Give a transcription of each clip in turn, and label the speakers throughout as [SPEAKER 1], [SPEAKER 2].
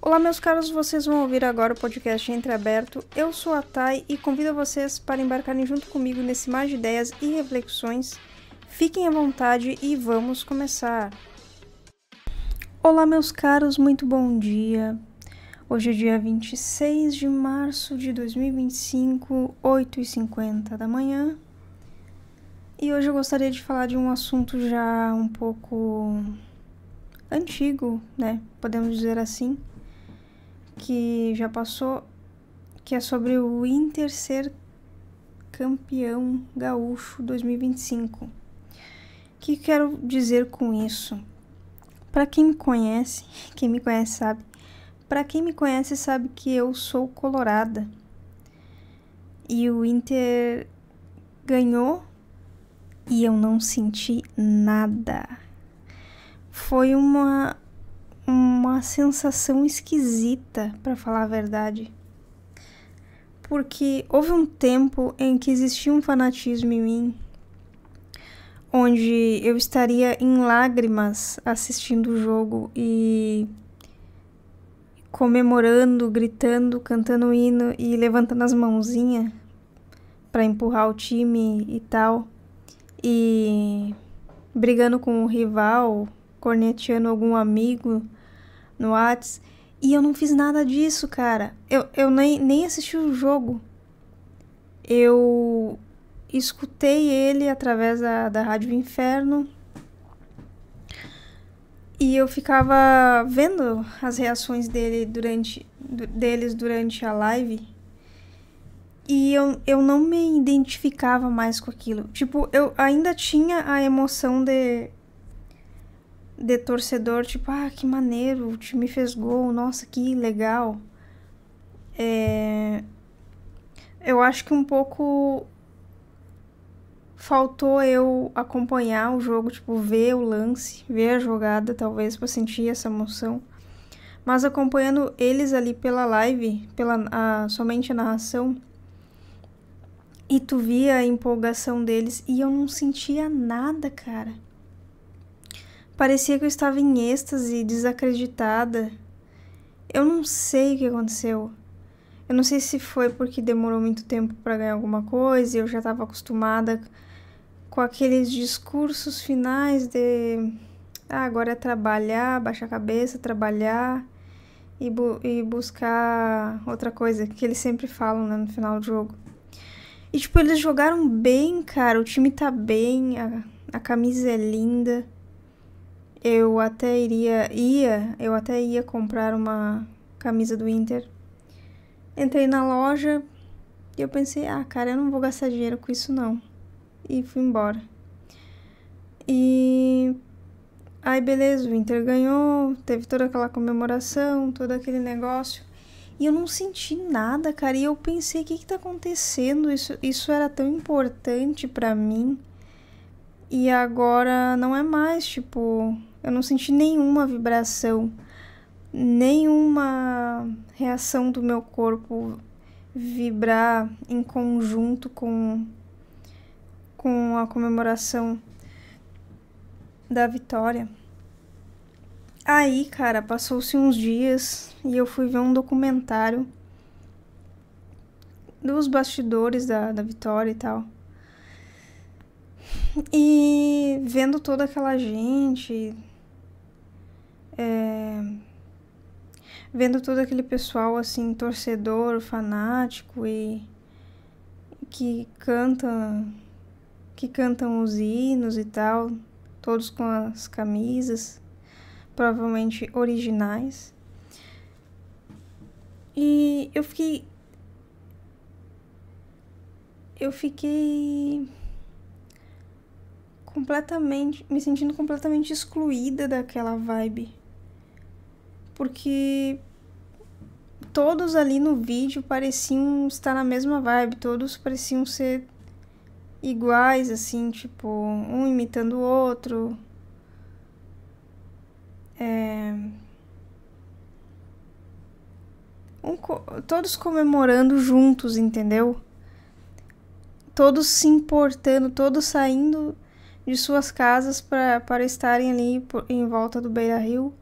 [SPEAKER 1] Olá, meus caros, vocês vão ouvir agora o podcast Entreaberto. Eu sou a Thay e convido vocês para embarcarem junto comigo nesse mar de ideias e reflexões. Fiquem à vontade e vamos começar. Olá, meus caros, muito bom dia. Hoje é dia 26 de março de 2025, 8h50 da manhã. E hoje eu gostaria de falar de um assunto já um pouco antigo, né? Podemos dizer assim, que já passou, que é sobre o Inter ser campeão gaúcho 2025. O que quero dizer com isso? Para quem me conhece sabe. Para quem me conhece sabe que eu sou colorada. E o Inter ganhou e eu não senti nada. Foi uma sensação esquisita, para falar a verdade. Porque houve um tempo em que existia um fanatismo em mim, onde eu estaria em lágrimas assistindo o jogo e comemorando, gritando, cantando o hino e levantando as mãozinhas para empurrar o time e tal, e brigando com o rival, corneteando algum amigo no Whats. E eu não fiz nada disso, cara. Eu nem assisti o jogo. Eu escutei ele através da Rádio Inferno. E eu ficava vendo as reações deles durante a live. E eu não me identificava mais com aquilo. Tipo, eu ainda tinha a emoção de torcedor, tipo, que maneiro, o time fez gol, nossa, que legal. Eu acho que um pouco faltou eu acompanhar o jogo, tipo, ver o lance, ver a jogada, talvez, pra sentir essa emoção. Mas acompanhando eles ali pela live, somente a narração, e tu via a empolgação deles, e eu não sentia nada, cara. Parecia que eu estava em êxtase, desacreditada. Eu não sei o que aconteceu. Eu não sei se foi porque demorou muito tempo para ganhar alguma coisa e eu já estava acostumada com aqueles discursos finais de agora é trabalhar, baixar a cabeça, trabalhar e buscar outra coisa, que eles sempre falam, né, no final do jogo. E tipo, eles jogaram bem, cara, o time tá bem, a camisa é linda. Eu até ia comprar uma camisa do Inter. Entrei na loja e eu pensei, cara, eu não vou gastar dinheiro com isso não. E fui embora. E aí beleza, o Inter ganhou, teve toda aquela comemoração, todo aquele negócio. E eu não senti nada, cara. E eu pensei, o que tá acontecendo? Isso era tão importante pra mim. E agora não é mais, tipo, eu não senti nenhuma vibração, nenhuma reação do meu corpo vibrar em conjunto com a comemoração da vitória. Aí, cara, passou-se uns dias e eu fui ver um documentário dos bastidores da vitória e tal. E vendo toda aquela gente, vendo todo aquele pessoal, assim, torcedor, fanático e que cantam os hinos e tal, todos com as camisas, provavelmente originais. E eu fiquei me sentindo completamente excluída daquela vibe. Porque todos ali no vídeo pareciam estar na mesma vibe, todos pareciam ser iguais, assim, tipo, um imitando o outro. Todos comemorando juntos, entendeu? Todos se importando, todos saindo de suas casas para estarem ali em volta do Beira-Rio,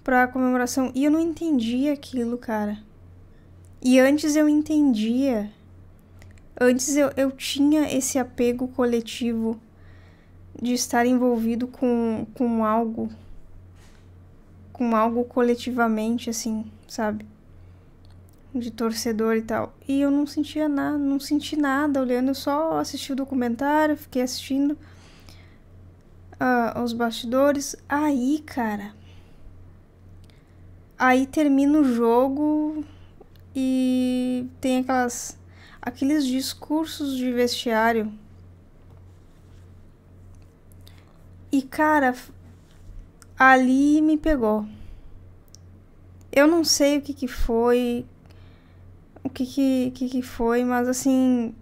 [SPEAKER 1] pra comemoração. E eu não entendia aquilo, cara. E antes eu entendia. Antes eu tinha esse apego coletivo de estar envolvido com algo. Com algo coletivamente, assim, sabe? De torcedor e tal. E eu não sentia nada, não senti nada olhando. Eu só assisti o documentário, fiquei assistindo os bastidores. Aí, cara. Aí termina o jogo e tem aqueles discursos de vestiário. E, cara, ali me pegou. Eu não sei o que foi, o que foi, mas assim,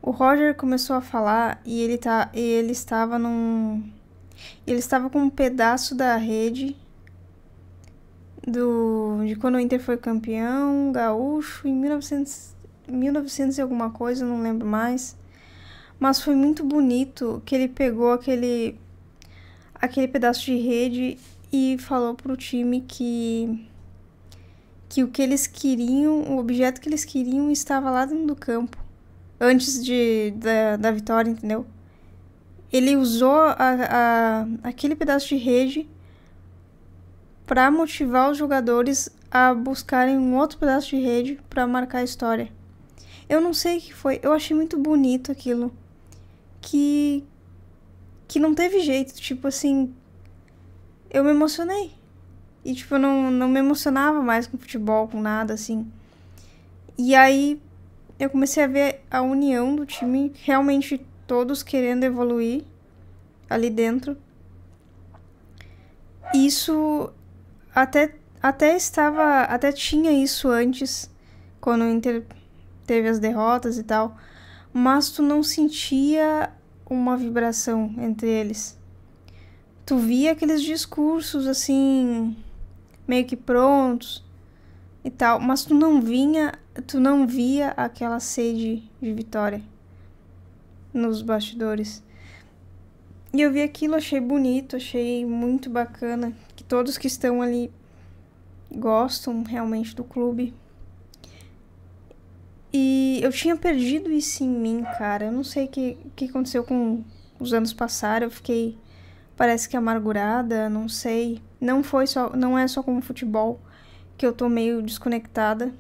[SPEAKER 1] o Roger começou a falar e ele estava com um pedaço da rede de quando o Inter foi campeão gaúcho em 1900 e alguma coisa, não lembro mais. Mas foi muito bonito que ele pegou aquele pedaço de rede e falou pro time que o que eles queriam, o objeto que eles queriam estava lá dentro do campo, antes da vitória, entendeu? Ele usou aquele pedaço de rede para motivar os jogadores a buscarem um outro pedaço de rede para marcar a história. Eu não sei o que foi, eu achei muito bonito aquilo, que não teve jeito, tipo assim, eu me emocionei. E tipo, eu não me emocionava mais com futebol, com nada, assim. E aí eu comecei a ver a união do time, realmente todos querendo evoluir ali dentro. Isso até tinha isso antes, quando o Inter teve as derrotas e tal, mas tu não sentia uma vibração entre eles. Tu via aqueles discursos assim, meio que prontos e tal, mas tu não via aquela sede de vitória nos bastidores. E eu vi aquilo, achei bonito, achei muito bacana, que todos que estão ali gostam realmente do clube. E eu tinha perdido isso em mim, cara. Eu não sei o que aconteceu com os anos passaram, eu fiquei, parece que amargurada, não sei. Não é só com o futebol que eu tô meio desconectada.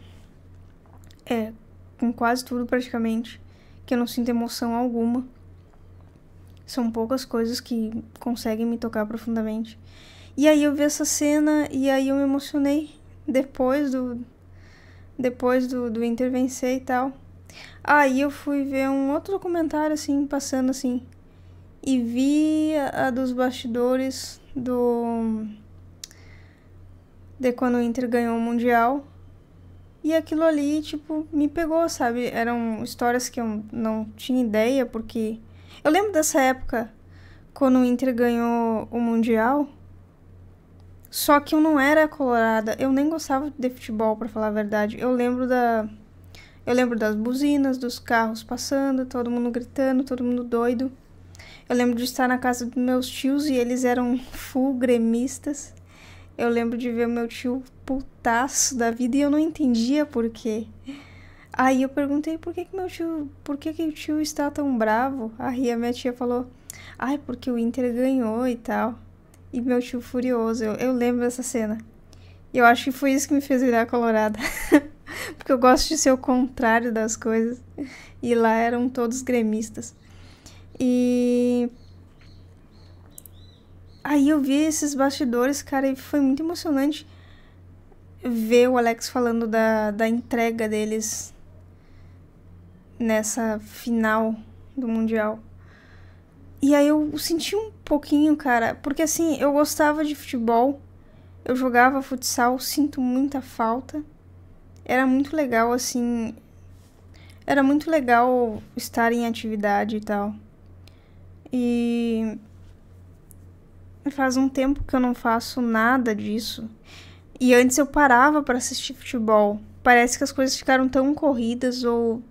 [SPEAKER 1] Com quase tudo praticamente, que eu não sinto emoção alguma. São poucas coisas que conseguem me tocar profundamente. E aí eu vi essa cena e aí eu me emocionei depois do Inter vencer e tal. Aí eu fui ver um outro documentário assim, passando assim, e vi a dos bastidores de quando o Inter ganhou o Mundial. E aquilo ali, tipo, me pegou, sabe? Eram histórias que eu não tinha ideia, porque eu lembro dessa época, quando o Inter ganhou o Mundial, só que eu não era colorada, eu nem gostava de futebol, pra falar a verdade. Eu lembro das buzinas, dos carros passando, todo mundo gritando, todo mundo doido. Eu lembro de estar na casa dos meus tios e eles eram full gremistas. Eu lembro de ver o meu tio putaço da vida e eu não entendia por quê. Aí eu perguntei por que o tio está tão bravo. Aí a minha tia falou, porque o Inter ganhou e tal. E meu tio furioso, eu lembro dessa cena. E eu acho que foi isso que me fez virar colorada. Porque eu gosto de ser o contrário das coisas. E lá eram todos gremistas. E aí eu vi esses bastidores, cara, e foi muito emocionante ver o Alex falando da entrega deles nessa final do Mundial. E aí eu senti um pouquinho, cara, porque assim, eu gostava de futebol, eu jogava futsal, sinto muita falta. Era muito legal, assim, era muito legal estar em atividade e tal. E faz um tempo que eu não faço nada disso. E antes eu parava pra assistir futebol. Parece que as coisas ficaram tão corridas ou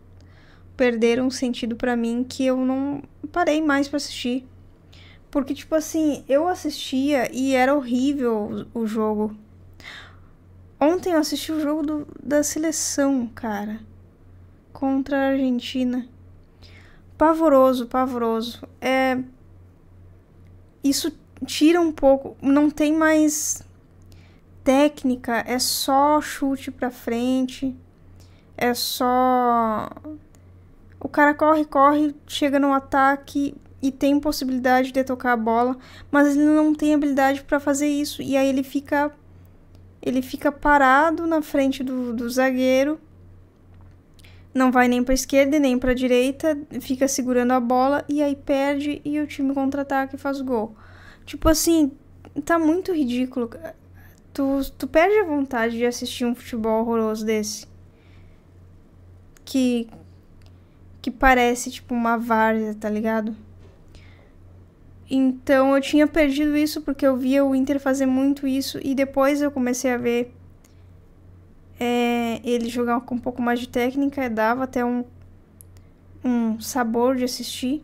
[SPEAKER 1] perderam o sentido pra mim que eu não parei mais pra assistir. Porque, tipo assim, eu assistia e era horrível o jogo. Ontem eu assisti o jogo da seleção, cara, contra a Argentina. Pavoroso, pavoroso. Isso tira um pouco, não tem mais técnica, é só chute pra frente, é só... O cara corre, chega no ataque e tem possibilidade de tocar a bola, mas ele não tem habilidade pra fazer isso, e aí ele fica parado na frente do zagueiro, não vai nem pra esquerda e nem pra direita, fica segurando a bola e aí perde e o time contra-ataca e faz gol. Tipo assim, tá muito ridículo. Tu perde a vontade de assistir um futebol horroroso desse. Que parece tipo uma várzea, tá ligado? Então eu tinha perdido isso porque eu via o Inter fazer muito isso e depois eu comecei a ver ele jogar com um pouco mais de técnica, dava até um sabor de assistir.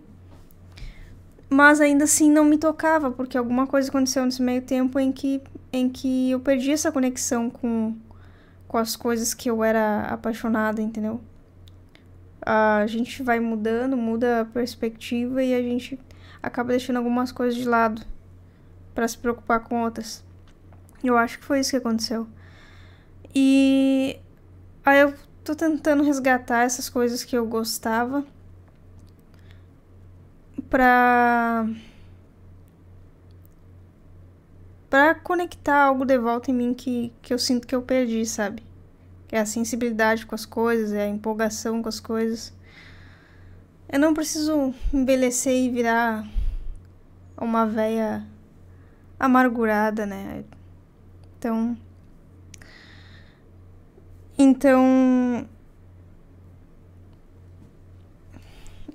[SPEAKER 1] Mas ainda assim não me tocava, porque alguma coisa aconteceu nesse meio tempo em que eu perdi essa conexão com as coisas que eu era apaixonada, entendeu? A gente vai mudando, muda a perspectiva e a gente acaba deixando algumas coisas de lado pra se preocupar com outras. Eu acho que foi isso que aconteceu. E aí eu tô tentando resgatar essas coisas que eu gostava pra conectar algo de volta em mim que eu sinto que eu perdi, sabe? Que é a sensibilidade com as coisas, é a empolgação com as coisas. Eu não preciso envelhecer e virar uma véia amargurada, né? Então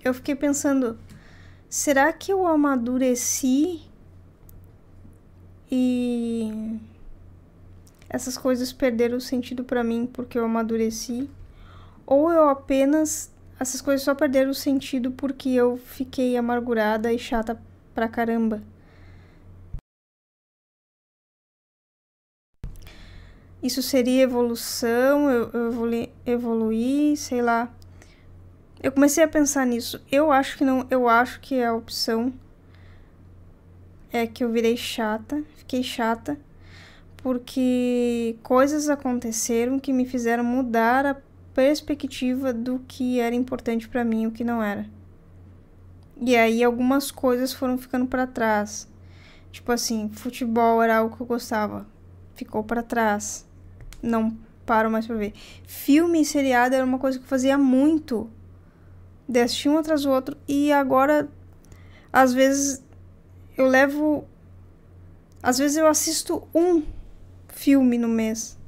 [SPEAKER 1] eu fiquei pensando, será que eu amadureci e essas coisas perderam o sentido pra mim porque eu amadureci? Ou eu apenas... Essas coisas só perderam o sentido porque eu fiquei amargurada e chata pra caramba? Isso seria evolução? Eu evoluí, sei lá. Eu comecei a pensar nisso. Eu acho que não. Eu acho que a opção é que eu virei chata. Fiquei chata. Porque coisas aconteceram que me fizeram mudar a perspectiva do que era importante pra mim e o que não era. E aí algumas coisas foram ficando pra trás. Tipo assim, futebol era algo que eu gostava. Ficou pra trás. Não paro mais pra ver. Filme e seriado era uma coisa que eu fazia muito. De assistir um atrás do outro. E agora, às vezes, às vezes eu assisto um filme no mês.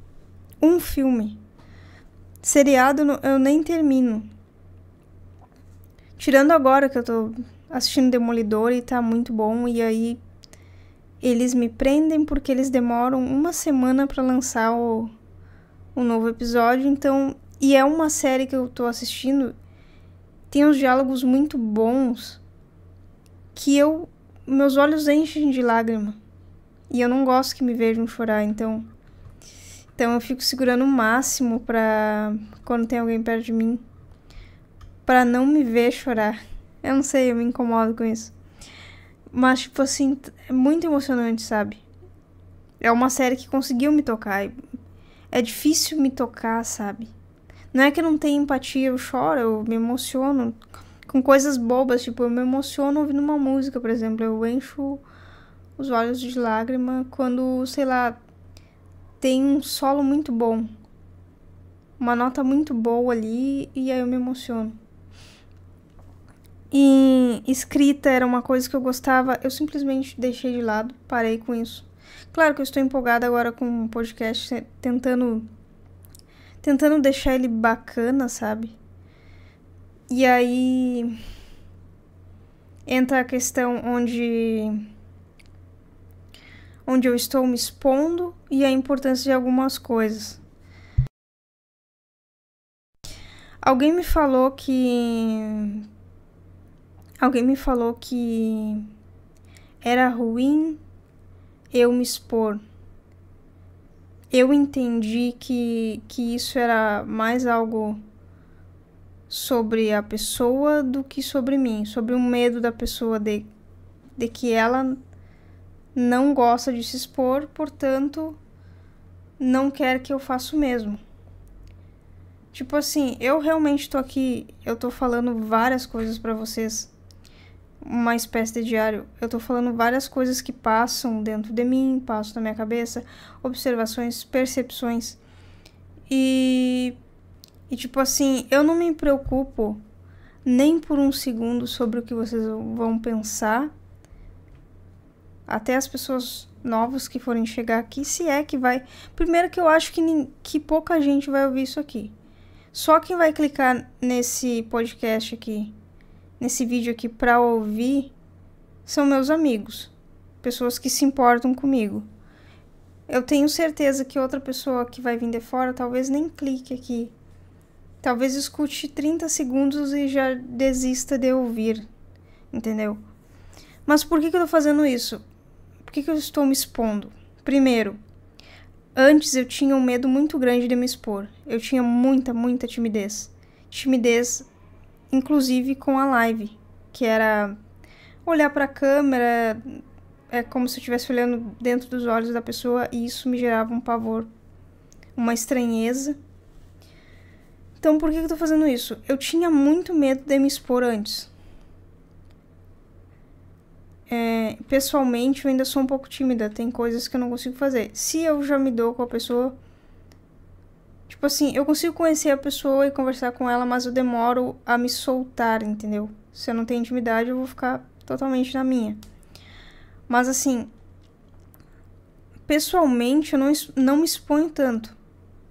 [SPEAKER 1] Um filme. Seriado eu nem termino. Tirando agora que eu tô assistindo Demolidor e tá muito bom. E aí eles me prendem porque eles demoram uma semana pra lançar o novo episódio. Então, e é uma série que eu tô assistindo. Tem uns diálogos muito bons que meus olhos enchem de lágrima. E eu não gosto que me vejam chorar, então eu fico segurando o máximo pra quando tem alguém perto de mim, pra não me ver chorar. Eu não sei, eu me incomodo com isso. Mas, tipo assim, é muito emocionante, sabe? É uma série que conseguiu me tocar. É difícil me tocar, sabe? Não é que eu não tenho empatia, eu choro, eu me emociono com coisas bobas, tipo, eu me emociono ouvindo uma música, por exemplo, eu encho os olhos de lágrima quando, sei lá, tem um solo muito bom, uma nota muito boa ali, e aí eu me emociono. E escrita era uma coisa que eu gostava, eu simplesmente deixei de lado, parei com isso. Claro que eu estou empolgada agora com o podcast, tentando deixar ele bacana, sabe? E aí entra a questão onde eu estou me expondo e a importância de algumas coisas. Alguém me falou que era ruim eu me expor. eu entendi que isso era mais algo sobre a pessoa do que sobre mim, sobre o medo da pessoa de que ela não gosta de se expor, portanto, não quer que eu faça o mesmo. Tipo assim, eu realmente tô aqui, eu tô falando várias coisas pra vocês, uma espécie de diário. Eu tô falando várias coisas que passam dentro de mim, passam na minha cabeça, observações, percepções. E tipo assim, eu não me preocupo nem por um segundo sobre o que vocês vão pensar. Até as pessoas novas que forem chegar aqui, se é que vai... Primeiro que eu acho que pouca gente vai ouvir isso aqui. Só quem vai clicar nesse podcast aqui, nesse vídeo aqui pra ouvir, são meus amigos. Pessoas que se importam comigo. Eu tenho certeza que outra pessoa que vai vir de fora talvez nem clique aqui. Talvez escute 30 segundos e já desista de ouvir. Entendeu? Mas por que eu tô fazendo isso? Por que eu estou me expondo? Primeiro, antes eu tinha um medo muito grande de me expor. Eu tinha muita timidez. Timidez, inclusive com a live, que era olhar pra câmera, é como se eu estivesse olhando dentro dos olhos da pessoa, e isso me gerava um pavor, uma estranheza. Então, por que eu tô fazendo isso? Eu tinha muito medo de me expor antes. Pessoalmente, eu ainda sou um pouco tímida. Tem coisas que eu não consigo fazer. Se eu já me dou com a pessoa... Tipo assim, eu consigo conhecer a pessoa e conversar com ela, mas eu demoro a me soltar, entendeu? Se eu não tenho intimidade, eu vou ficar totalmente na minha. Mas assim... Pessoalmente, eu não me exponho tanto.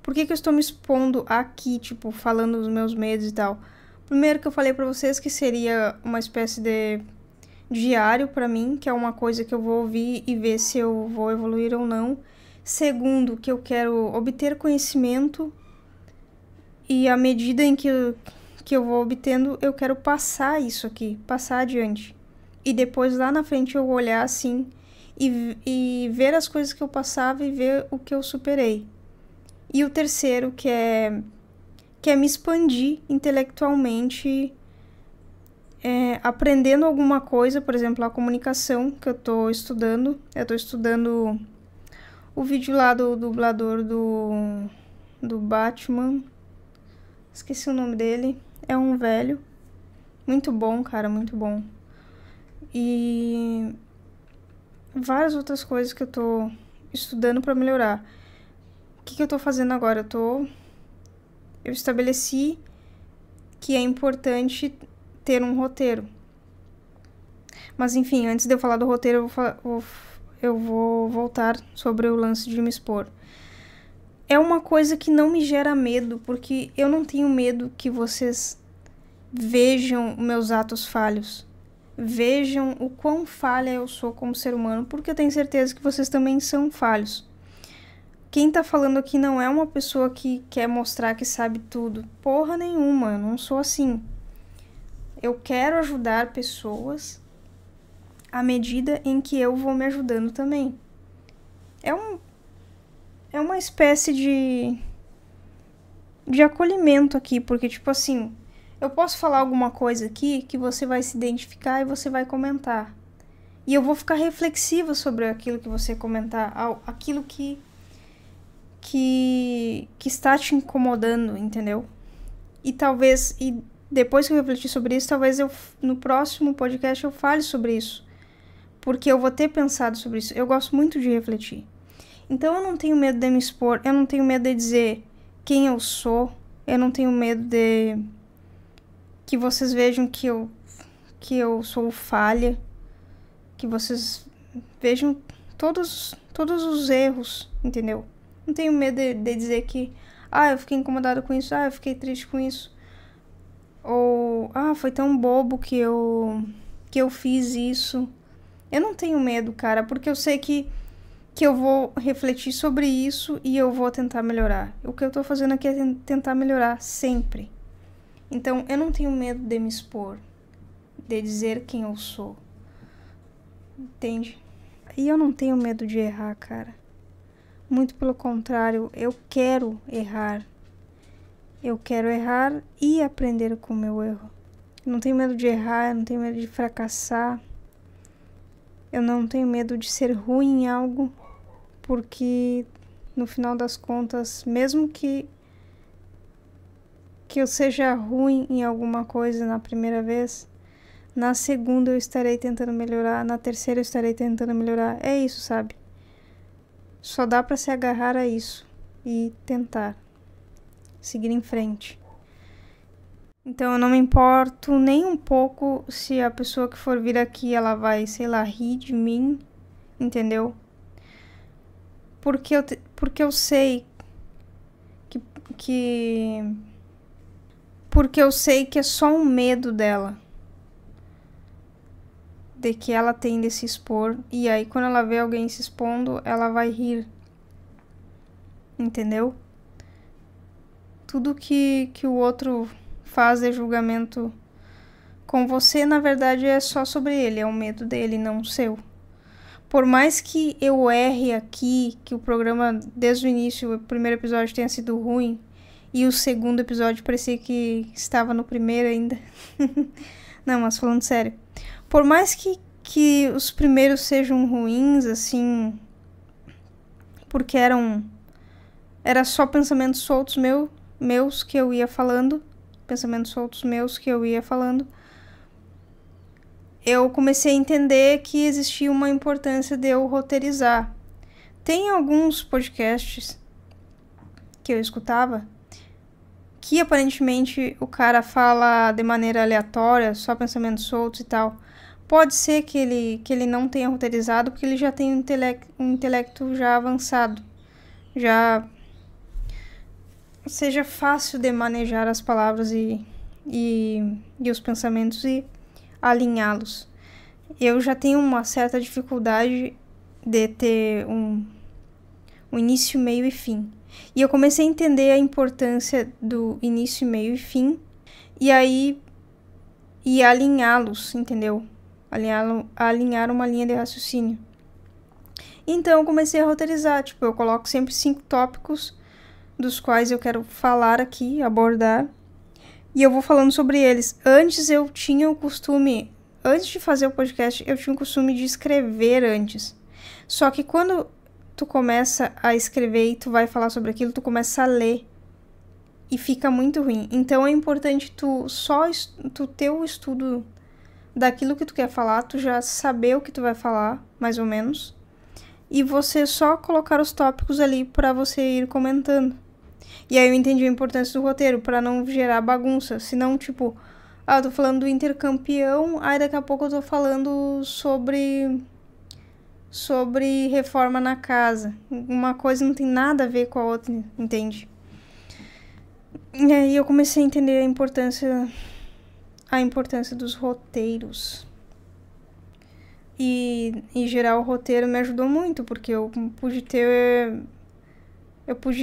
[SPEAKER 1] Por que eu estou me expondo aqui, tipo, falando dos meus medos e tal? Primeiro que eu falei pra vocês que seria uma espécie de... diário pra mim, que é uma coisa que eu vou ouvir e ver se eu vou evoluir ou não. Segundo, que eu quero obter conhecimento e à medida em que eu vou obtendo, eu quero passar isso aqui, passar adiante. E depois lá na frente eu vou olhar assim e ver as coisas que eu passava e ver o que eu superei. E o terceiro, que é me expandir intelectualmente, aprendendo alguma coisa, por exemplo, a comunicação que eu tô estudando. Eu tô estudando o vídeo lá do dublador do Batman. Esqueci o nome dele. É um velho. Muito bom, cara, muito bom. E várias outras coisas que eu tô estudando pra melhorar. O que eu tô fazendo agora? Eu estabeleci que é importante ter um roteiro. Mas enfim, antes de eu falar do roteiro, eu vou voltar sobre o lance de me expor. É uma coisa que não me gera medo, porque eu não tenho medo que vocês vejam meus atos falhos. Vejam o quão falha eu sou como ser humano, porque eu tenho certeza que vocês também são falhos. Quem tá falando aqui não é uma pessoa que quer mostrar que sabe tudo. Porra nenhuma, eu não sou assim. Eu quero ajudar pessoas à medida em que eu vou me ajudando também. É uma espécie de acolhimento aqui, porque tipo assim, eu posso falar alguma coisa aqui que você vai se identificar e você vai comentar. E eu vou ficar reflexiva sobre aquilo que você comentar, aquilo que está te incomodando, entendeu? E talvez, depois que eu refletir sobre isso, talvez no próximo podcast eu fale sobre isso. Porque eu vou ter pensado sobre isso. Eu gosto muito de refletir. Então eu não tenho medo de me expor, eu não tenho medo de dizer quem eu sou, eu não tenho medo de que vocês vejam que eu sou falha, que vocês vejam todos os erros, entendeu? Não tenho medo de dizer que eu fiquei incomodada com isso, eu fiquei triste com isso. Ou, foi tão bobo que eu fiz isso. Eu não tenho medo, cara, porque eu sei que eu vou refletir sobre isso e eu vou tentar melhorar. O que eu tô fazendo aqui é tentar melhorar sempre. Então, eu não tenho medo de me expor, de dizer quem eu sou. Entende? E eu não tenho medo de errar, cara. Muito pelo contrário, eu quero errar. Eu quero errar e aprender com o meu erro. Eu não tenho medo de errar, eu não tenho medo de fracassar. Eu não tenho medo de ser ruim em algo, porque no final das contas, mesmo que eu seja ruim em alguma coisa na primeira vez, na segunda eu estarei tentando melhorar, na terceira eu estarei tentando melhorar. É isso, sabe? Só dá pra se agarrar a isso e tentar seguir em frente. Então eu não me importo nem um pouco se a pessoa que for vir aqui, ela vai, sei lá, rir de mim, entendeu? Porque eu sei porque eu sei que é só um medo dela, de que ela tem de se expor, e aí quando ela vê alguém se expondo, ela vai rir, entendeu? Tudo que o outro faz de julgamento com você, na verdade, é só sobre ele, é o medo dele, não o seu. Por mais que eu erre aqui, que o programa, desde o início, o primeiro episódio tenha sido ruim, e o segundo episódio parecia que estava no primeiro ainda. Não, mas falando sério. Por mais que os primeiros sejam ruins, assim, porque era só pensamentos soltos meus que eu ia falando, eu comecei a entender que existia uma importância de eu roteirizar. Tem alguns podcasts que eu escutava que aparentemente o cara fala de maneira aleatória, só pensamentos soltos e tal. Pode ser que ele não tenha roteirizado, porque ele já tem um intelecto já avançado. Já seja fácil de manejar as palavras e os pensamentos e alinhá-los. Eu já tenho uma certa dificuldade de ter um início, meio e fim. E eu comecei a entender a importância do início, meio e fim. E alinhá-los, entendeu? Alinhar uma linha de raciocínio. Então eu comecei a roteirizar. Tipo, eu coloco sempre 5 tópicos dos quais eu quero falar aqui, abordar. E eu vou falando sobre eles. Antes eu tinha o costume... Antes de fazer o podcast, eu tinha o costume de escrever antes. Só que quando tu começa a escrever e tu vai falar sobre aquilo, tu começa a ler. E fica muito ruim. Então é importante tu ter o estudo daquilo que tu quer falar, tu já saber o que tu vai falar, mais ou menos. E você só colocar os tópicos ali pra você ir comentando. E aí eu entendi a importância do roteiro, pra não gerar bagunça. Senão, tipo, eu tô falando do intercampeão, aí daqui a pouco eu tô falando sobre reforma na casa. Uma coisa não tem nada a ver com a outra, entende? E aí eu comecei a entender a importância dos roteiros. E gerar o roteiro me ajudou muito, porque eu pude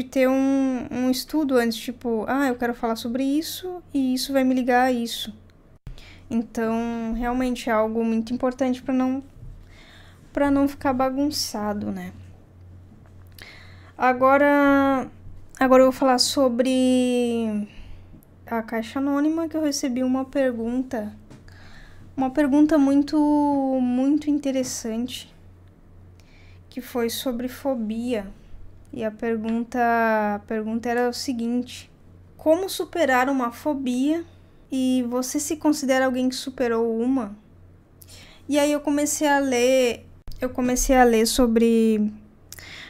[SPEAKER 1] ter um estudo antes, tipo, eu quero falar sobre isso e isso vai me ligar a isso. Então, realmente é algo muito importante para não ficar bagunçado, né? Agora eu vou falar sobre a caixa anônima, que eu recebi uma pergunta muito, muito interessante, que foi sobre fobia. E a pergunta era o seguinte: como superar uma fobia? E você se considera alguém que superou uma? E aí eu comecei a ler sobre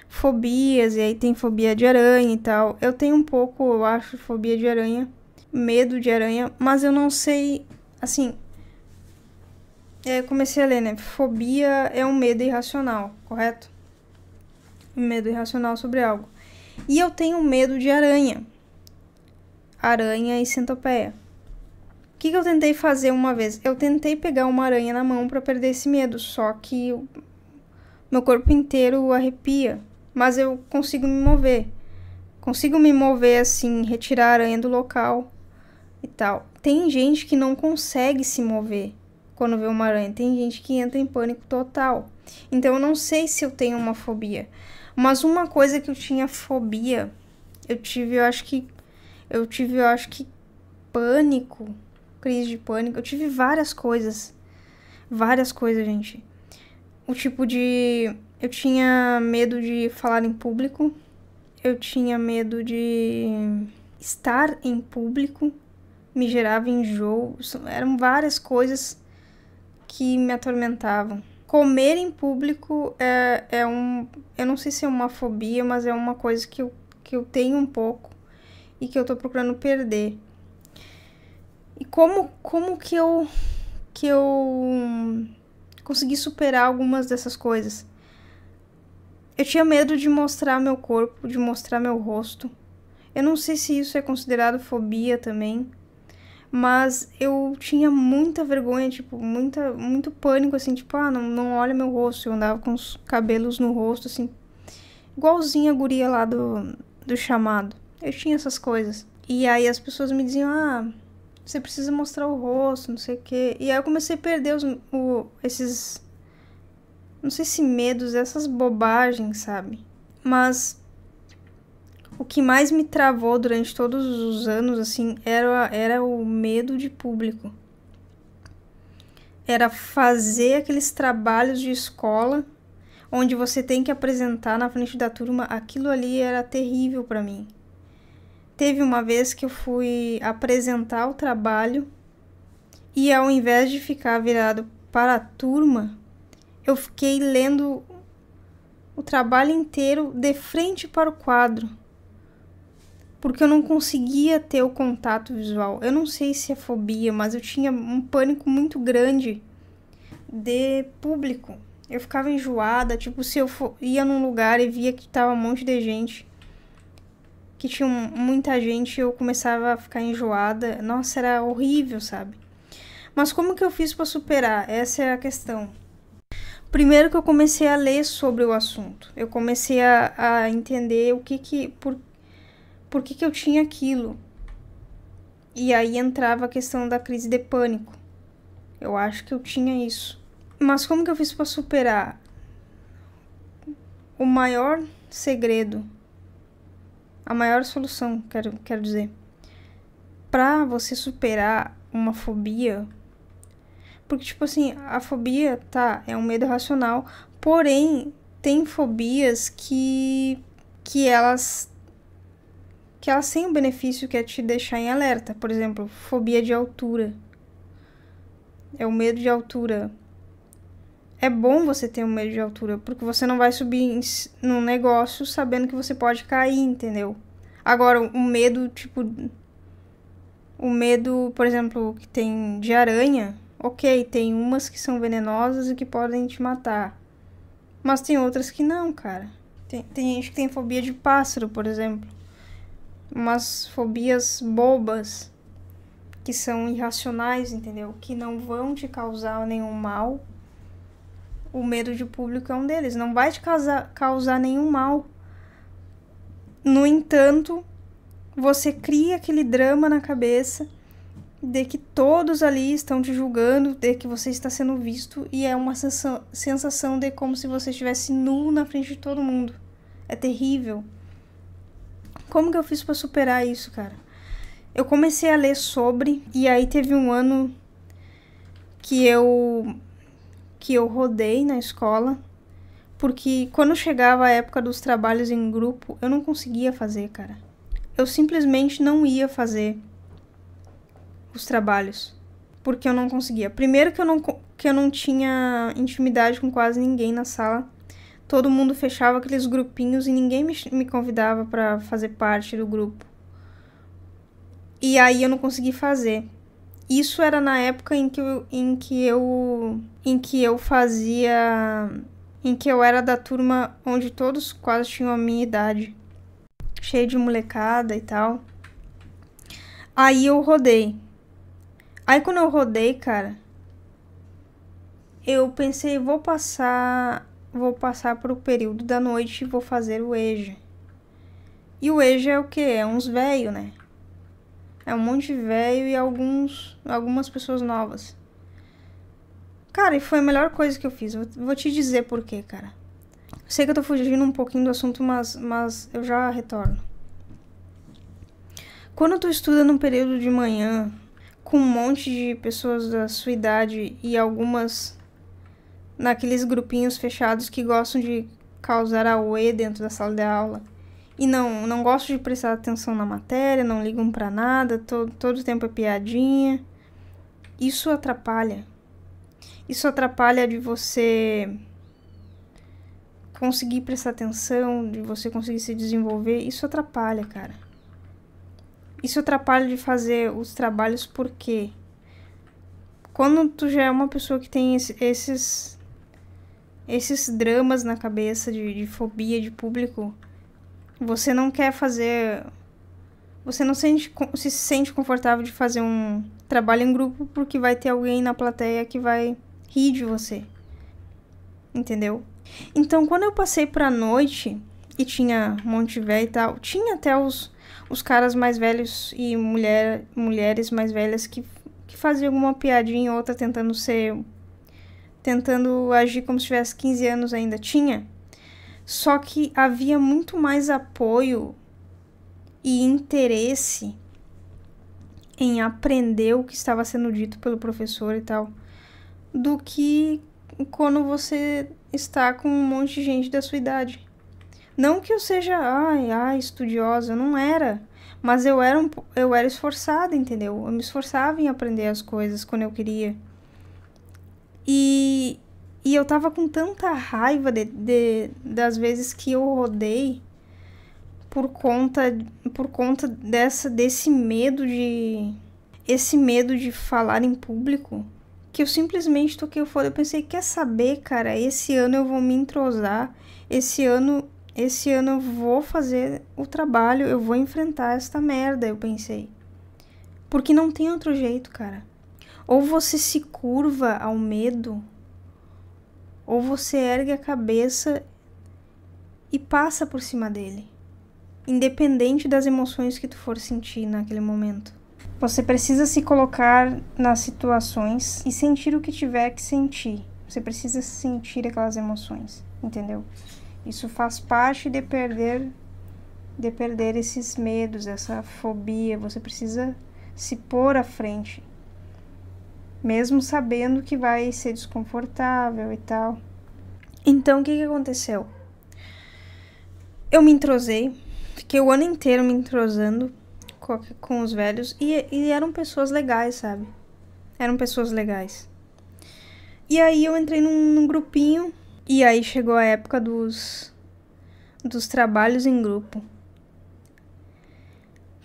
[SPEAKER 1] fobias, e aí tem fobia de aranha e tal. Eu tenho um pouco, eu acho, fobia de aranha, medo de aranha, mas eu não sei, assim... Eu comecei a ler, né? Fobia é um medo irracional, correto? Um medo irracional sobre algo. E eu tenho medo de aranha. Aranha e centopeia. O que eu tentei fazer uma vez? Eu tentei pegar uma aranha na mão pra perder esse medo, só que meu corpo inteiro arrepia. Mas eu consigo me mover. Consigo me mover assim, retirar a aranha do local e tal. Tem gente que não consegue se mover quando vê uma aranha. Tem gente que entra em pânico total. Então eu não sei se eu tenho uma fobia. Mas uma coisa que eu tinha fobia, eu acho que pânico, crise de pânico. Eu tive várias coisas, gente. O tipo de... Eu tinha medo de falar em público. Eu tinha medo de estar em público. Me gerava enjoo. Eram várias coisas que me atormentavam. Comer em público eu não sei se é uma fobia, mas é uma coisa que eu tenho um pouco e que eu tô procurando perder. E como que eu consegui superar algumas dessas coisas? Eu tinha medo de mostrar meu corpo, de mostrar meu rosto. Eu não sei se isso é considerado fobia também, mas eu tinha muita vergonha, tipo, muito pânico, assim, tipo, não olha meu rosto. Eu andava com os cabelos no rosto, assim, igualzinha a guria lá do chamado. Eu tinha essas coisas. E aí as pessoas me diziam, você precisa mostrar o rosto, não sei o quê. E aí eu comecei a perder esses, não sei se medos, essas bobagens, sabe? Mas o que mais me travou durante todos os anos, assim, era o medo de público. Era fazer aqueles trabalhos de escola, onde você tem que apresentar na frente da turma. Aquilo ali era terrível pra mim. Teve uma vez que eu fui apresentar o trabalho e ao invés de ficar virado para a turma, eu fiquei lendo o trabalho inteiro de frente para o quadro. Porque eu não conseguia ter o contato visual. Eu não sei se é fobia, mas eu tinha um pânico muito grande de público. Eu ficava enjoada, tipo, se eu ia num lugar e via que tava um monte de gente, que tinha muita gente, eu começava a ficar enjoada. Nossa, era horrível, sabe? Mas como que eu fiz pra superar? Essa é a questão. Primeiro que eu comecei a ler sobre o assunto. Eu comecei a entender por que eu tinha aquilo. E aí entrava a questão da crise de pânico. Eu acho que eu tinha isso. Mas como que eu fiz pra superar? O maior segredo, a maior solução, quero dizer, pra você superar uma fobia, porque, tipo assim, a fobia, é um medo racional, porém, tem fobias que elas têm um benefício que é te deixar em alerta. Por exemplo, fobia de altura. É o medo de altura. É bom você ter um medo de altura, porque você não vai subir num negócio sabendo que você pode cair, entendeu? Agora, o medo, por exemplo, que tem de aranha, ok, tem umas que são venenosas e que podem te matar. Mas tem outras que não, cara. Tem gente que tem fobia de pássaro, por exemplo. Umas fobias bobas, que são irracionais, entendeu? Que não vão te causar nenhum mal. O medo de público é um deles. Não vai te causar nenhum mal. No entanto, você cria aquele drama na cabeça de que todos ali estão te julgando, de que você está sendo visto, e é uma sensação de como se você estivesse nu na frente de todo mundo. É terrível. Como que eu fiz pra superar isso, cara? Eu comecei a ler sobre, e aí teve um ano que eu rodei na escola, porque quando chegava a época dos trabalhos em grupo, eu não conseguia fazer, cara. Eu simplesmente não ia fazer os trabalhos, porque eu não conseguia. Primeiro que eu não tinha intimidade com quase ninguém na sala. Todo mundo fechava aqueles grupinhos e ninguém me convidava pra fazer parte do grupo. E aí eu não consegui fazer. Isso era na época em que eu era da turma onde todos quase tinham a minha idade. Cheio de molecada e tal. Aí eu rodei. Aí quando eu rodei, cara, eu pensei, vou passar pro período da noite e vou fazer o EJA. E o EJA é o quê? É uns velho, né? É um monte de velho e algumas pessoas novas. Cara, e foi a melhor coisa que eu fiz. Vou te dizer por quê, cara. Sei que eu tô fugindo um pouquinho do assunto, mas eu já retorno. Quando tu estuda num período de manhã, com um monte de pessoas da sua idade e algumas naqueles grupinhos fechados que gostam de causar auê dentro da sala de aula e não gostam de prestar atenção na matéria, não ligam pra nada, todo tempo é piadinha, isso atrapalha. Isso atrapalha de você conseguir prestar atenção, de você conseguir se desenvolver, isso atrapalha, cara. Isso atrapalha de fazer os trabalhos porque quando tu já é uma pessoa que tem esses dramas na cabeça de fobia de público, você não quer fazer... Você não se sente confortável de fazer um trabalho em grupo porque vai ter alguém na plateia que vai rir de você. Entendeu? Então, quando eu passei pra noite e tinha um monte de velho e tal, tinha até os caras mais velhos e mulheres mais velhas que faziam alguma piadinha ou outra tentando agir como se tivesse 15 anos ainda. Tinha. Só que havia muito mais apoio e interesse em aprender o que estava sendo dito pelo professor e tal, do que quando você está com um monte de gente da sua idade. Não que eu seja, estudiosa, não era. Mas eu era esforçada, entendeu? Eu me esforçava em aprender as coisas quando eu queria. E eu tava com tanta raiva das vezes que eu rodei por conta desse medo de falar em público, que eu simplesmente toquei o foda. Eu pensei, quer saber, cara, esse ano eu vou me entrosar, esse ano eu vou fazer o trabalho, eu vou enfrentar esta merda, eu pensei. Porque não tem outro jeito, cara. Ou você se curva ao medo, ou você ergue a cabeça e passa por cima dele. Independente das emoções que tu for sentir naquele momento. Você precisa se colocar nas situações e sentir o que tiver que sentir. Você precisa sentir aquelas emoções, entendeu? Isso faz parte de perder esses medos, essa fobia. Você precisa se pôr à frente, mesmo sabendo que vai ser desconfortável e tal. Então, o que aconteceu? Eu me entrosei, fiquei o ano inteiro me entrosando com os velhos e eram pessoas legais, sabe? Eram pessoas legais. E aí eu entrei num grupinho e aí chegou a época dos trabalhos em grupo.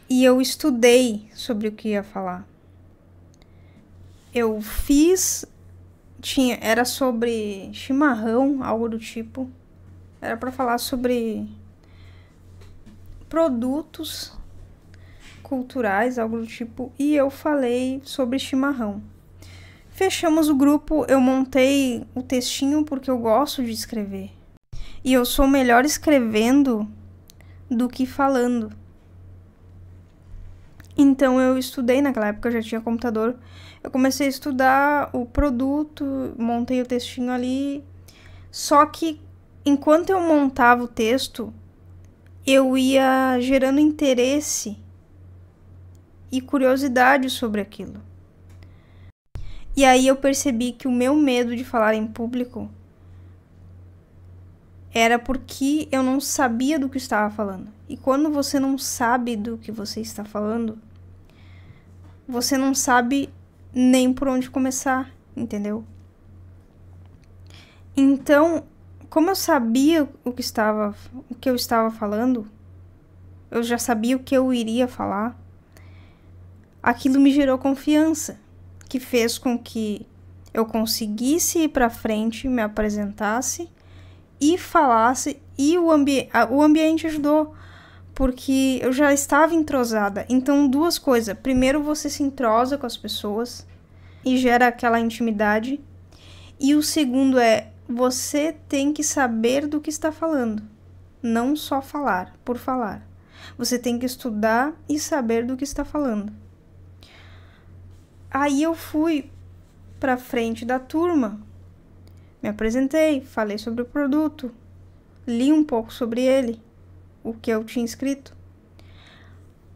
[SPEAKER 1] E eu estudei sobre o que ia falar. Eu fiz... Era sobre chimarrão, algo do tipo. Era pra falar sobre produtos culturais, algo do tipo. E eu falei sobre chimarrão. Fechamos o grupo, eu montei o textinho porque eu gosto de escrever. E eu sou melhor escrevendo do que falando. Então eu estudei, naquela época eu já tinha computador. Eu comecei a estudar o produto, montei o textinho ali. Só que enquanto eu montava o texto, eu ia gerando interesse e curiosidade sobre aquilo. E aí eu percebi que o meu medo de falar em público era porque eu não sabia do que estava falando. E quando você não sabe do que você está falando, você não sabe nem por onde começar, entendeu? Então, como eu sabia o que eu estava falando, eu já sabia o que eu iria falar, aquilo me gerou confiança, que fez com que eu conseguisse ir para frente, me apresentasse e falasse, e o ambiente ajudou, porque eu já estava entrosada. Então, duas coisas. Primeiro, você se entrosa com as pessoas e gera aquela intimidade. E o segundo é, você tem que saber do que está falando. Não só falar por falar. Você tem que estudar e saber do que está falando. Aí eu fui pra frente da turma. Me apresentei, falei sobre o produto. li um pouco sobre ele, o que eu tinha escrito.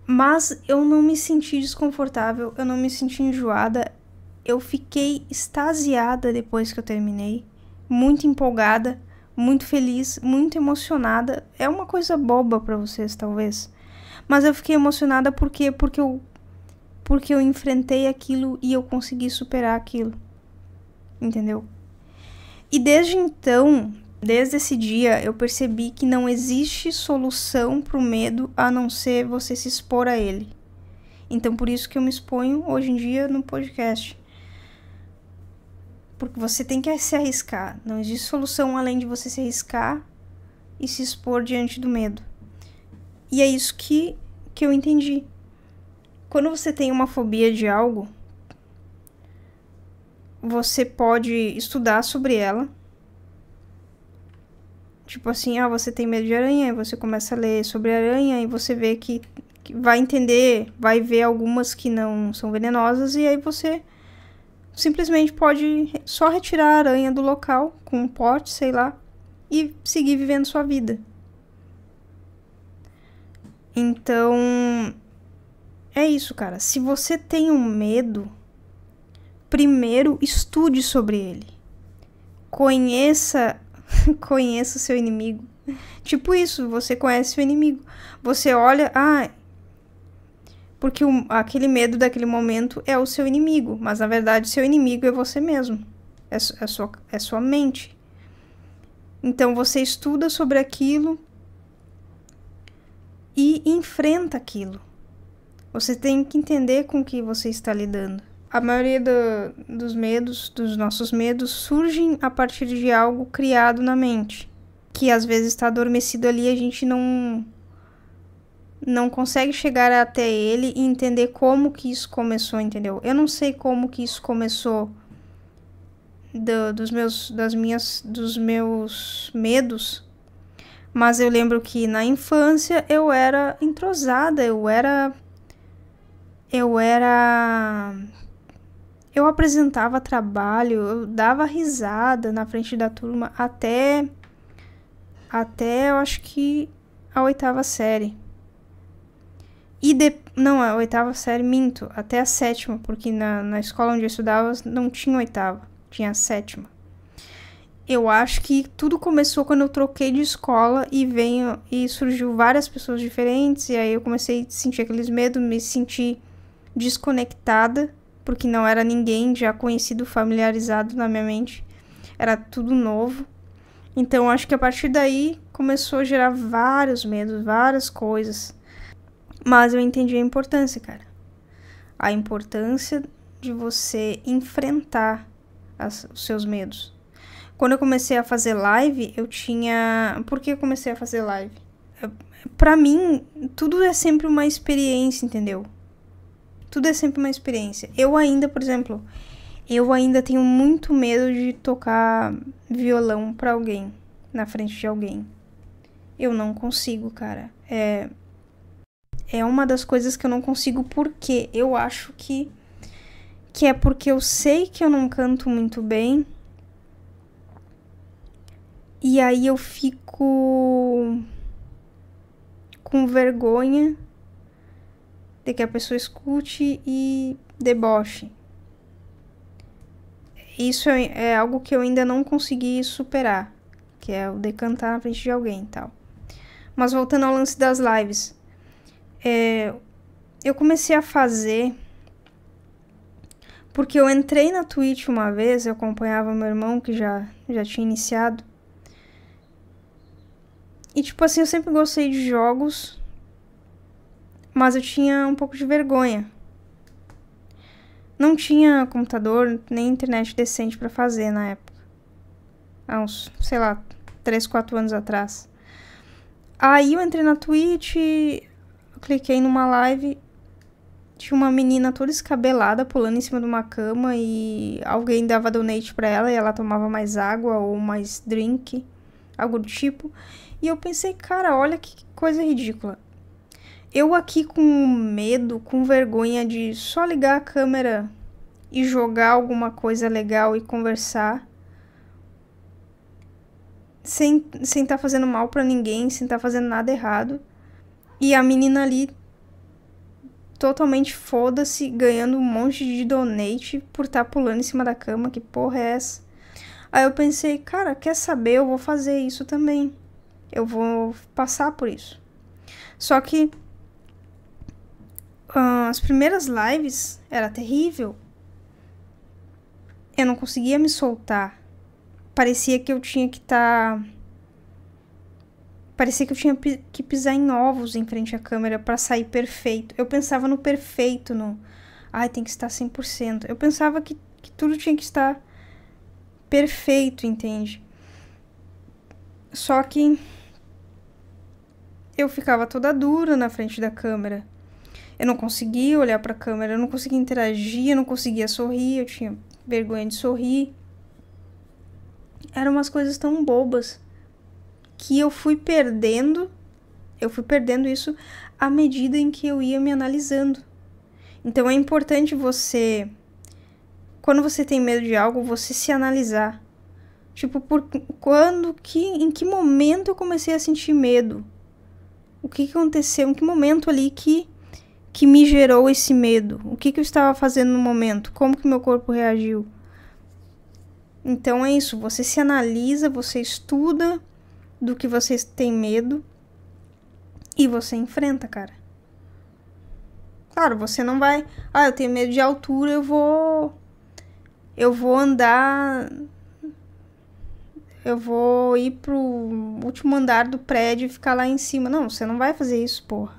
[SPEAKER 1] Mas eu não me senti desconfortável, eu não me senti enjoada. Eu fiquei extasiada depois que eu terminei. Muito empolgada, muito feliz, muito emocionada. É uma coisa boba pra vocês, talvez. Mas eu fiquei emocionada porque eu enfrentei aquilo e eu consegui superar aquilo. Entendeu? E desde então, desde esse dia, eu percebi que não existe solução pro medo a não ser você se expor a ele. Então, por isso que eu me exponho hoje em dia no podcast. Porque você tem que se arriscar. Não existe solução além de você se arriscar e se expor diante do medo. E é isso que eu entendi. Quando você tem uma fobia de algo, você pode estudar sobre ela. Tipo assim, você tem medo de aranha, e você começa a ler sobre aranha e você vê que vai entender, vai ver algumas que não são venenosas e aí você simplesmente pode só retirar a aranha do local com um pote, sei lá, e seguir vivendo sua vida. Então, é isso, cara. Se você tem um medo, primeiro estude sobre ele. Conheça o seu inimigo. Tipo isso, você conhece o inimigo. Você olha, porque aquele medo daquele momento é o seu inimigo, mas na verdade seu inimigo é você mesmo. É sua mente. Então você estuda sobre aquilo e enfrenta aquilo. Você tem que entender com o que você está lidando. A maioria dos medos, dos nossos medos, surgem a partir de algo criado na mente, que às vezes está adormecido ali e a gente não consegue chegar até ele e entender como que isso começou, entendeu? Eu não sei como que isso começou dos meus medos, mas eu lembro que na infância eu era entrosada, eu apresentava trabalho, eu dava risada na frente da turma até eu acho que a 8ª série. Não, a 8ª série, minto, até a 7ª, porque na escola onde eu estudava não tinha 8ª, tinha a 7ª. Eu acho que tudo começou quando eu troquei de escola e surgiu várias pessoas diferentes, e aí eu comecei a sentir aqueles medos, me senti desconectada, porque não era ninguém já conhecido, familiarizado na minha mente, era tudo novo. Então acho que a partir daí começou a gerar vários medos, várias coisas. Mas eu entendi a importância, cara. A importância de você enfrentar os seus medos. Quando eu comecei a fazer live, Por que eu comecei a fazer live? Pra mim, tudo é sempre uma experiência, entendeu? Tudo é sempre uma experiência. Por exemplo, eu ainda tenho muito medo de tocar violão pra alguém, na frente de alguém. Eu não consigo, cara. É uma das coisas que eu não consigo, porque eu acho que é porque eu sei que eu não canto muito bem. E aí eu fico com vergonha de que a pessoa escute e deboche. Isso é algo que eu ainda não consegui superar, que é o de cantar na frente de alguém e tal. Mas voltando ao lance das lives, eu comecei a fazer porque eu entrei na Twitch uma vez, eu acompanhava meu irmão que já tinha iniciado. E tipo assim, eu sempre gostei de jogos, mas eu tinha um pouco de vergonha. Não tinha computador nem internet decente pra fazer na época. Há uns, 3, 4 anos atrás. Aí eu entrei na Twitch, cliquei numa live, tinha uma menina toda escabelada pulando em cima de uma cama e alguém dava donate pra ela e ela tomava mais água ou mais drink, algo do tipo. E eu pensei, cara, olha que coisa ridícula. Eu aqui com medo, com vergonha de só ligar a câmera e jogar alguma coisa legal e conversar. sem tá fazendo mal pra ninguém, sem tá fazendo nada errado. E a menina ali, totalmente foda-se, ganhando um monte de donate por tá pulando em cima da cama. Que porra é essa? Aí eu pensei, cara, quer saber? Eu vou fazer isso também. Eu vou passar por isso. Só que as primeiras lives era terrível. Eu não conseguia me soltar. Parecia que eu tinha que Parecia que eu tinha que pisar em ovos em frente à câmera pra sair perfeito. Eu pensava no perfeito, no... Ai, tem que estar 100%. Eu pensava que tudo tinha que estar perfeito, entende? Só que eu ficava toda dura na frente da câmera. Eu não conseguia olhar pra câmera, eu não conseguia interagir, eu não conseguia sorrir, eu tinha vergonha de sorrir. Eram umas coisas tão bobas que eu fui perdendo isso à medida em que eu ia me analisando. Então é importante você, quando você tem medo de algo, você se analisar. Tipo, em que momento eu comecei a sentir medo? O que aconteceu? Em que momento ali que me gerou esse medo? O que eu estava fazendo no momento? Como que meu corpo reagiu? Então é isso, você se analisa, você estuda do que você tem medo e você enfrenta, cara. Claro, você não vai... eu tenho medo de altura, eu vou andar... Eu vou ir pro último andar do prédio e ficar lá em cima. Não, você não vai fazer isso, porra.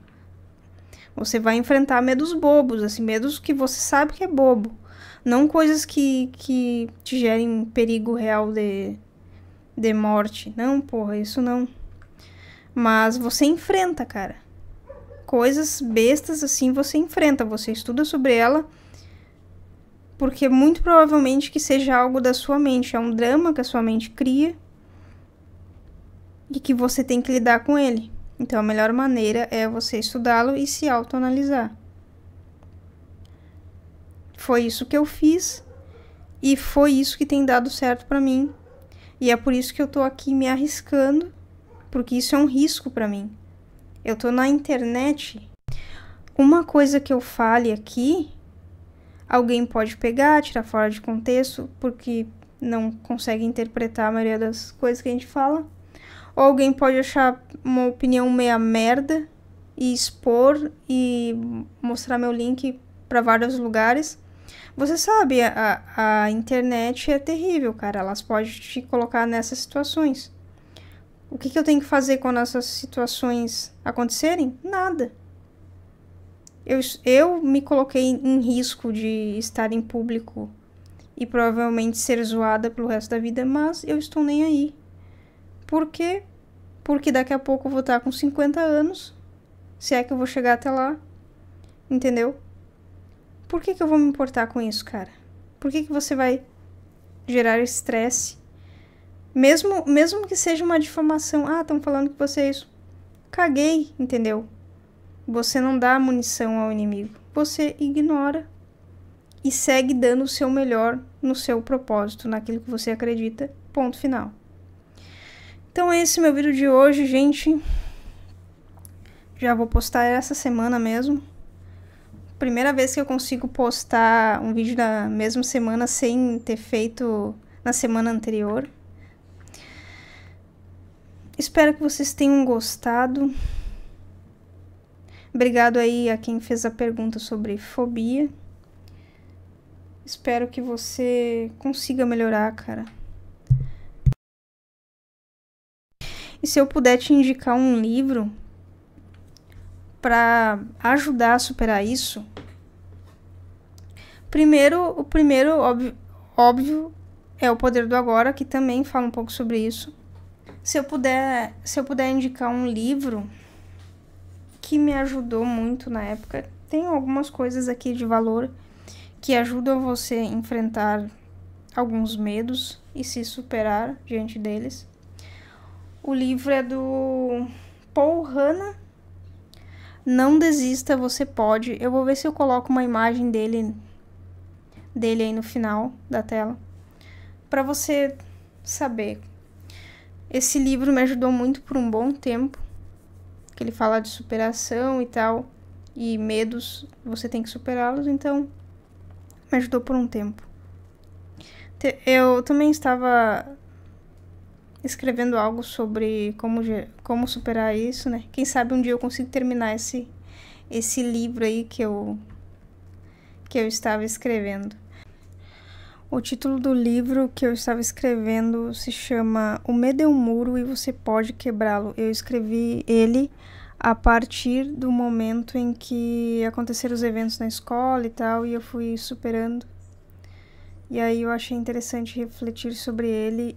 [SPEAKER 1] Você vai enfrentar medos bobos, assim, medos que você sabe que é bobo. Não coisas que te gerem perigo real de morte. Não, porra, isso não. Mas você enfrenta, cara. Coisas bestas assim você enfrenta. Você estuda sobre ela. Porque muito provavelmente que seja algo da sua mente. É um drama que a sua mente cria. E que você tem que lidar com ele. Então a melhor maneira é você estudá-lo e se autoanalisar. Foi isso que eu fiz. E foi isso que tem dado certo pra mim. E é por isso que eu tô aqui me arriscando. Porque isso é um risco pra mim. Eu tô na internet. Uma coisa que eu fale aqui, alguém pode pegar, tirar fora de contexto, porque não consegue interpretar a maioria das coisas que a gente fala. Ou alguém pode achar uma opinião meia merda e expor e mostrar meu link pra vários lugares. Você sabe, a internet é terrível, cara. Elas podem te colocar nessas situações. O que eu tenho que fazer quando essas situações acontecerem? Nada. Eu me coloquei em risco de estar em público e provavelmente ser zoada pelo resto da vida, mas eu estou nem aí. Por quê? Porque daqui a pouco eu vou estar com 50 anos, se é que eu vou chegar até lá, entendeu? Por que eu vou me importar com isso, cara? Por que você vai gerar estresse? Mesmo que seja uma difamação. Estão falando que você é isso. Caguei, entendeu? Você não dá munição ao inimigo. Você ignora e segue dando o seu melhor no seu propósito, naquilo que você acredita. Ponto final. Então esse é meu vídeo de hoje, gente. Já vou postar essa semana mesmo. Primeira vez que eu consigo postar um vídeo na mesma semana sem ter feito na semana anterior. Espero que vocês tenham gostado. Obrigado aí a quem fez a pergunta sobre fobia. Espero que você consiga melhorar, cara. E se eu puder te indicar um livro para ajudar a superar isso, o primeiro óbvio é O Poder do Agora, que também fala um pouco sobre isso. Se eu puder indicar um livro que me ajudou muito na época, tem algumas coisas aqui de valor que ajudam você a enfrentar alguns medos e se superar diante deles. O livro é do Paul Hanna. Não desista, você pode. Eu vou ver se eu coloco uma imagem dele aí no final da tela, para você saber. Esse livro me ajudou muito por um bom tempo, que ele fala de superação e tal, e medos, você tem que superá-los, então me ajudou por um tempo. Eu também estava escrevendo algo sobre como superar isso, né? Quem sabe um dia eu consigo terminar esse livro aí que eu estava escrevendo. O título do livro que eu estava escrevendo se chama O Medo é um Muro e Você Pode Quebrá-lo. Eu escrevi ele a partir do momento em que aconteceram os eventos na escola e tal, e eu fui superando. E aí eu achei interessante refletir sobre ele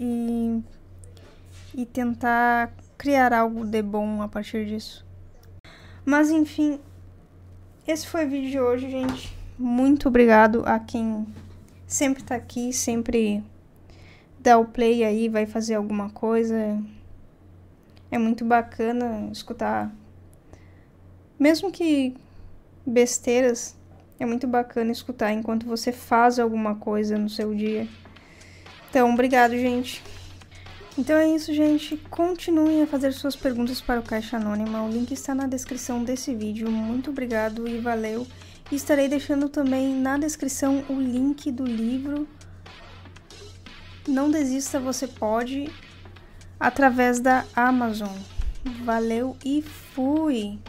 [SPEAKER 1] e tentar criar algo de bom a partir disso. Mas enfim, esse foi o vídeo de hoje, gente. Muito obrigado a quem sempre tá aqui, sempre dá o play aí, vai fazer alguma coisa. É muito bacana escutar, mesmo que besteiras, é muito bacana escutar enquanto você faz alguma coisa no seu dia. Então, obrigado, gente. Então é isso, gente. Continuem a fazer suas perguntas para o Caixa Anônima. O link está na descrição desse vídeo. Muito obrigado e valeu. E estarei deixando também na descrição o link do livro Não Desista, Você Pode, através da Amazon. Valeu e fui!